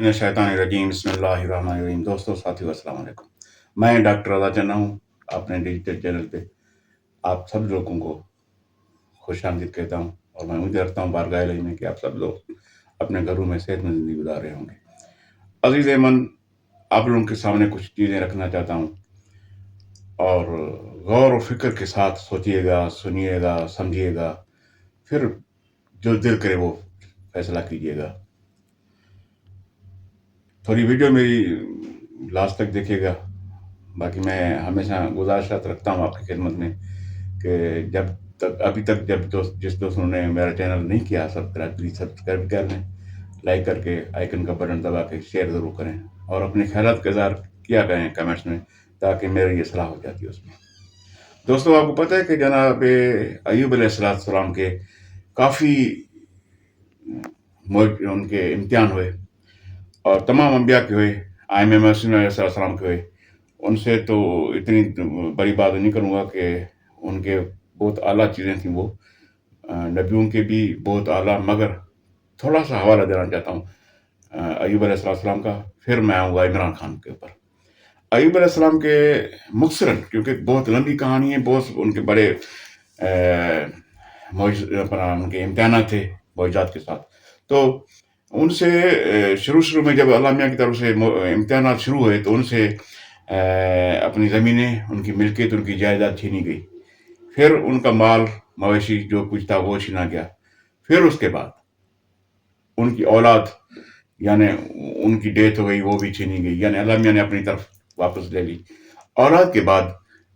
मिनश्शैतानिर्रजीम बिस्मिल्लाहिर्रहमानिर्रहीम। दोस्तों, साथियों, अस्सलाम वालेकुम। मैं डॉक्टर रज़ा चन्ना हूँ। अपने डिजिटल चैनल पे आप सब लोगों को खुशामदीद कहता हूँ और मैं उम्मीद रखता हूँ बारगाह इलाही में कि आप सब लोग अपने घरों में सेहतमंद ज़िंदगी गुजार रहे होंगे। अज़ीज़ मन, आप लोगों के सामने कुछ चीज़ें रखना चाहता हूँ और गौर और फ़िक्र के साथ सोचिएगा, सुनिएगा, समझिएगा, फिर जो दिल करे वो फैसला कीजिएगा। थोड़ी वीडियो मेरी लास्ट तक देखिएगा। बाकी मैं हमेशा गुजारिश रखता हूँ आपकी खिदमत में कि जब तक अभी तक जिस दोस्तों ने मेरा चैनल नहीं किया सब्सक्राइब, प्लीज़ सब्सक्राइब कर लें। लाइक करके आइकन का बटन दबा के शेयर ज़रूर करें और अपने ख़यालात का इज़हार किया करें कमेंट्स में, ताकि मेरी ये सलाह हो जाती है उसमें। दोस्तों, आपको पता है कि जनाब अय्यूब अलैहिस्सलाम के काफ़ी उनके इम्तिहान हुए और तमाम अम्बिया के हुए, आइम मसीह अलैहिस्सलाम के हुए। उनसे तो इतनी बड़ी बात नहीं करूँगा कि उनके बहुत आला चीज़ें थी वो, नबियों के भी बहुत आला, मगर थोड़ा-सा हवाला देना चाहता हूँ अय्यूब अलैहिस्सलाम का, फिर मैं आऊँगा इमरान खान के ऊपर। अय्यूब अलैहिस्सलाम के मुख्तसरन, क्योंकि बहुत लंबी कहानी है, बहुत उनके बड़े उनके इम्तिहानात थे मौजज़ात के साथ। तो उनसे शुरू में जब अल्लाह मियाँ की तरफ से इम्तिहानात शुरू हुए तो उनसे अपनी ज़मीनें, उनकी मिल्कियत, उनकी जायदाद छीनी गई। फिर उनका माल मवेशी जो कुछ था वो छीना गया। फिर उसके बाद उनकी औलाद, यानी उनकी डेथ हो गई, वो भी छीनी गई, यानी अल्लाह मियाँ ने अपनी तरफ वापस ले ली। औलाद के बाद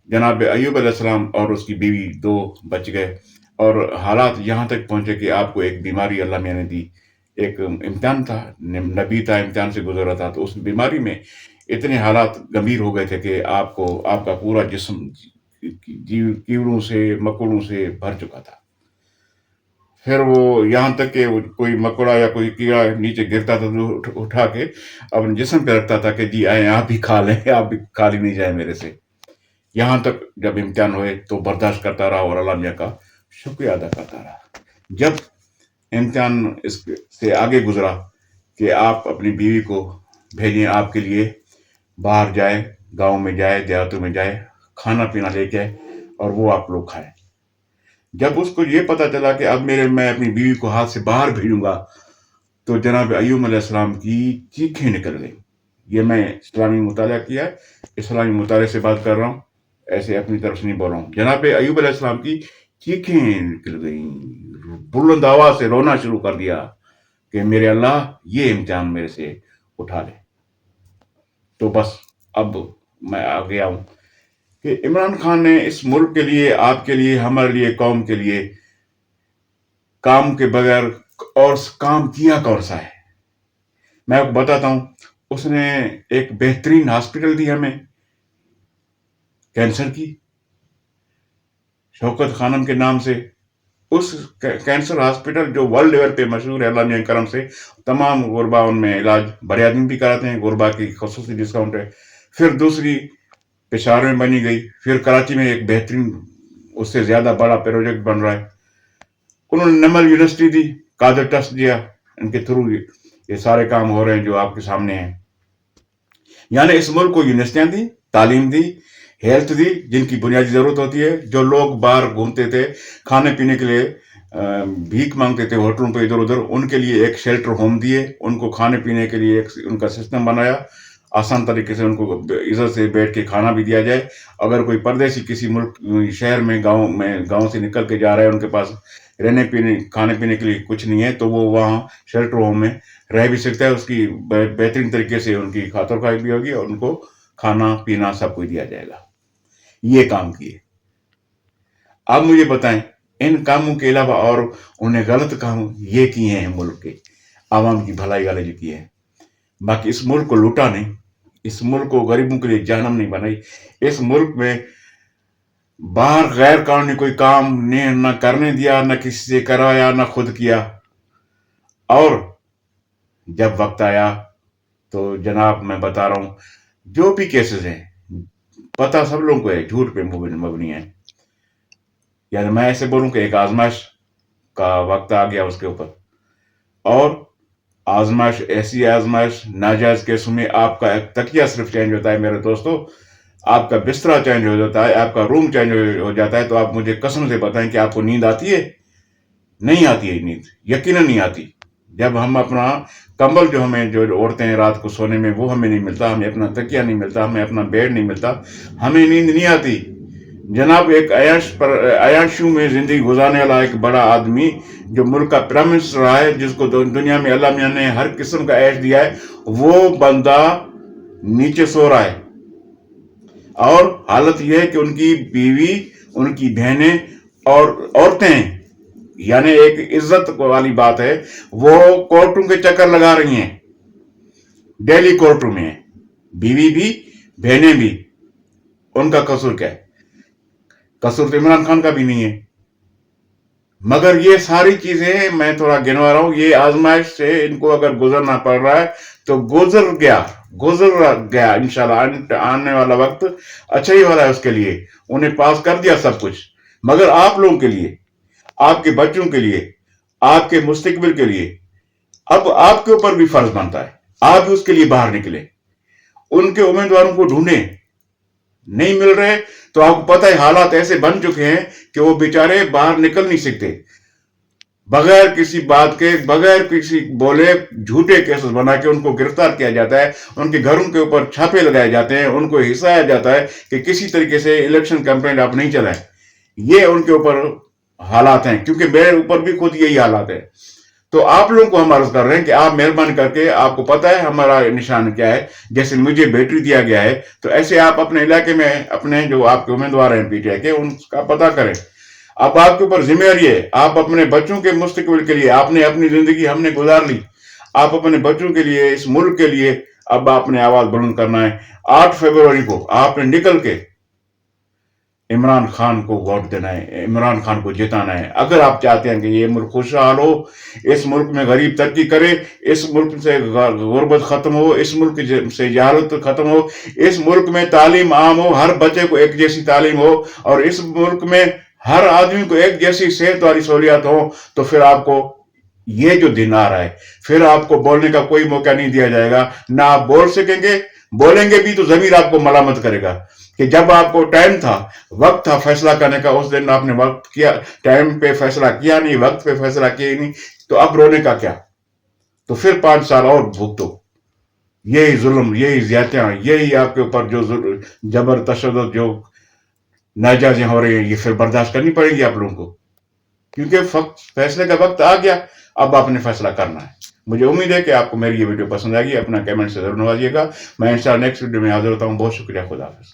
जनाब अय्यूब अलैहिस्सलाम और उसकी बीवी 2 बच गए और हालात यहाँ तक पहुँचे कि आपको एक बीमारी अल्लाह मियाँ ने दी। एक इम्तिहान था, नबी था, इम्तिहान से गुज़र रहा था, तो उस बीमारी में इतने हालात गंभीर हो गए थे कि आपका पूरा जिस्म कीड़ों से, मकोड़ों से भर चुका था। फिर वो यहाँ तक कि कोई मकोड़ा या कोई कीड़ा नीचे गिरता था तो उठा के अपने जिस्म पे रखता था कि जी आए आप भी खा लें, आप भी खा ली नहीं जाए मेरे से। यहाँ तक जब इम्तिहान हुए तो बर्दाश्त करता रहा और अल्लाह मियाँ का शुक्रिया अदा करता रहा। जब इम्तिहान इससे आगे गुजरा कि आप अपनी बीवी को भेजें आपके लिए, बाहर जाए, गाँव में जाए, देहातों में जाए, खाना पीना लेके आए और वो आप लोग खाएं। जब उसको ये पता चला कि अब मैं अपनी बीवी को हाथ से बाहर भेजूंगा, तो जनाब अय्यूब अलैहिस्सलाम की चीखें निकल गई। ये मैं इस्लामी मुताला किया है, इस्लामी मुताले से बात कर रहा हूँ, ऐसे अपनी तरफ से नहीं बोल रहा हूँ। जनाब अय्यूब अलैहिस्सलाम की चीखें निकल गई, बुलंद आवाज से रोना शुरू कर दिया कि मेरे अल्लाह, ये इम्तिहान मेरे से उठा ले। तो बस अब मैं आ गया हूँ कि इमरान खान ने इस मुल्क के लिए, आपके लिए, हमारे लिए, कौम के लिए काम के बगैर और काम किया कौन सा है। मैं आपको बताता हूँ, उसने एक बेहतरीन हॉस्पिटल दी हमें कैंसर की, शौकत खानम के नाम से। उस कैंसर हॉस्पिटल जो वर्ल्ड लेवल पे मशहूर है, अल्लाह मियां के करम से, तमाम गुरबा उनमें इलाज बड़े आदमी भी कराते हैं, गुरबा की खसूसी डिस्काउंट है। फिर दूसरी पेशावर में बनी गई, फिर कराची में एक बेहतरीन, उससे ज्यादा बड़ा प्रोजेक्ट बन रहा है। उन्होंने नमल यूनिवर्सिटी दी, कादर ट्रस्ट दिया, इनके थ्रू ये सारे काम हो रहे हैं जो आपके सामने हैं। यानी इस मुल्क को यूनिवर्सिटियां दी, तालीम दी, हेल्थ दी, जिनकी बुनियादी जरूरत होती है। जो लोग बाहर घूमते थे, खाने पीने के लिए भीख मांगते थे होटलों पे इधर उधर, उनके लिए एक शेल्टर होम दिए, उनको खाने पीने के लिए एक उनका सिस्टम बनाया, आसान तरीके से उनको इज्जत से बैठ के खाना भी दिया जाए। अगर कोई परदेसी किसी मुल्क, शहर में, गांव से निकल के जा रहा है, उनके पास रहने पीने, खाने पीने के लिए कुछ नहीं है, तो वो वहाँ शेल्टर होम में रह भी सकता है। उसकी बेहतरीन तरीके से उनकी खातर खाई भी होगी और उनको खाना पीना सब कुछ दिया जाएगा। ये काम किए। आप मुझे बताएं, इन कामों के अलावा और उन्हें गलत काम ये किए हैं, मुल्क के आवाम की भलाई वाले जो किए हैं। बाकी इस मुल्क को लूटा नहीं, इस मुल्क को गरीबों के लिए जहन्नम नहीं बनाई। इस मुल्क में बाहर गैर कानूनी कोई काम ने न करने दिया, न किसी से करवाया, न खुद किया। और जब वक्त आया तो जनाब मैं बता रहा हूं, जो भी केसेस हैं, पता सब लोगों को है, झूठ पे मबनी है। यानी मैं ऐसे बोलूं कि एक आजमाइश का वक्त आ गया उसके ऊपर। और आजमाइश, ऐसी आजमाइश नाजायज केसों में आपका एक तकिया सिर्फ चेंज होता है मेरे दोस्तों, आपका बिस्तरा चेंज हो जाता है, आपका रूम चेंज हो जाता है। तो आप मुझे कसम से बताएं कि आपको नींद आती है? नहीं आती है नींद, यकीनन नहीं आती। जब हम अपना कंबल जो हमें जो ओढ़ते हैं रात को सोने में, वो हमें नहीं मिलता, हमें अपना तकिया नहीं मिलता, हमें अपना बेड नहीं मिलता, हमें नींद नहीं आती। जनाब एक अयाशू में जिंदगी गुजारने वाला एक बड़ा आदमी जो मुल्क का प्राइम मिनिस्टर रहा है, जिसको दुनिया में अल्लाह मियां ने हर किस्म का ऐश दिया है, वो बंदा नीचे सो रहा है। और हालत यह है कि उनकी बीवी, उनकी बहनें और औरतें, यानी एक इज्जत वाली बात है, वो कोर्टों के चक्कर लगा रही हैं, डेली कोर्टों में, बीवी भी बहनें भी। उनका कसूर क्या है? कसूर तो इमरान खान का भी नहीं है। मगर ये सारी चीजें मैं थोड़ा गिनवा रहा हूं, ये आजमाइश से इनको अगर गुजरना पड़ रहा है तो गुजर गया इंशाल्लाह। आने वाला वक्त अच्छा ही वाला है उसके लिए, उन्हें पास कर दिया सब कुछ। मगर आप लोगों के लिए, आपके बच्चों के लिए, आपके मुस्तकबिल के लिए अब आपके ऊपर भी फर्ज बनता है, आप भी उसके लिए बाहर निकले, उनके उम्मीदवारों को ढूंढे। नहीं मिल रहे तो आपको पता है हालात ऐसे बन चुके हैं कि वो बेचारे बाहर निकल नहीं सकते। बगैर किसी बात के, बगैर किसी बोले, झूठे केसेस बना के उनको गिरफ्तार किया जाता है, उनके घरों के ऊपर छापे लगाए जाते हैं, उनको हिसाया जाता है कि किसी तरीके से इलेक्शन कैंपेन आप नहीं चलाएं। ये उनके ऊपर हालात हैं, क्योंकि मेरे ऊपर भी खुद यही हालात है। तो आप लोगों को हम अर्ज कर रहे हैं कि आप मेहरबानी करके, आपको पता है हमारा निशान क्या है, जैसे मुझे बैटरी दिया गया है, तो ऐसे आप अपने इलाके में अपने जो आपके उम्मीदवार हैं पीटीआई के, उनका पता करें। अब आपके ऊपर जिम्मेदारी है, आप अपने बच्चों के मुस्तकबिल के लिए, आपने अपनी जिंदगी हमने गुजार ली, आप अपने बच्चों के लिए, इस मुल्क के लिए अब आपने आवाज बुलंद करना है। 8 फरवरी को आपने निकल के इमरान खान को वोट देना है, इमरान खान को जिताना है। अगर आप चाहते हैं कि ये मुल्क खुशहाल हो, इस मुल्क में गरीब तरक्की करे, इस मुल्क से गुर्बत खत्म हो, इस मुल्क से जहालत खत्म हो, इस मुल्क में तालीम आम हो, हर बच्चे को एक जैसी तालीम हो, और इस मुल्क में हर आदमी को एक जैसी सेहत वाली सहूलियात हो, तो फिर आपको ये जो दिन आ रहा है, फिर आपको बोलने का कोई मौका नहीं दिया जाएगा। ना आप बोल सकेंगे, बोलेंगे भी तो जमीर आपको मलामत करेगा कि जब आपको टाइम था, वक्त था फैसला करने का, उस दिन आपने वक्त किया, टाइम पे फैसला किया नहीं, वक्त पे फैसला किया नहीं, तो अब रोने का क्या? तो फिर 5 साल और भुगतो। यही जुल्म, यही ज्यादतियां, यही आपके ऊपर जो जबर तशद्दुद, जो नाजायजें हो रही है, ये फिर बर्दाश्त करनी पड़ेगी आप लोगों को, क्योंकि फैसले का वक्त आ गया। अब आपने फैसला करना है। मुझे उम्मीद है कि आपको मेरी ये वीडियो पसंद आएगी। अपना कमेंट से जरूर नवाजिएगा। मैं इंशाल्लाह नेक्स्ट वीडियो में हाजिर होता हूँ। बहुत शुक्रिया, खुदा हाफिज।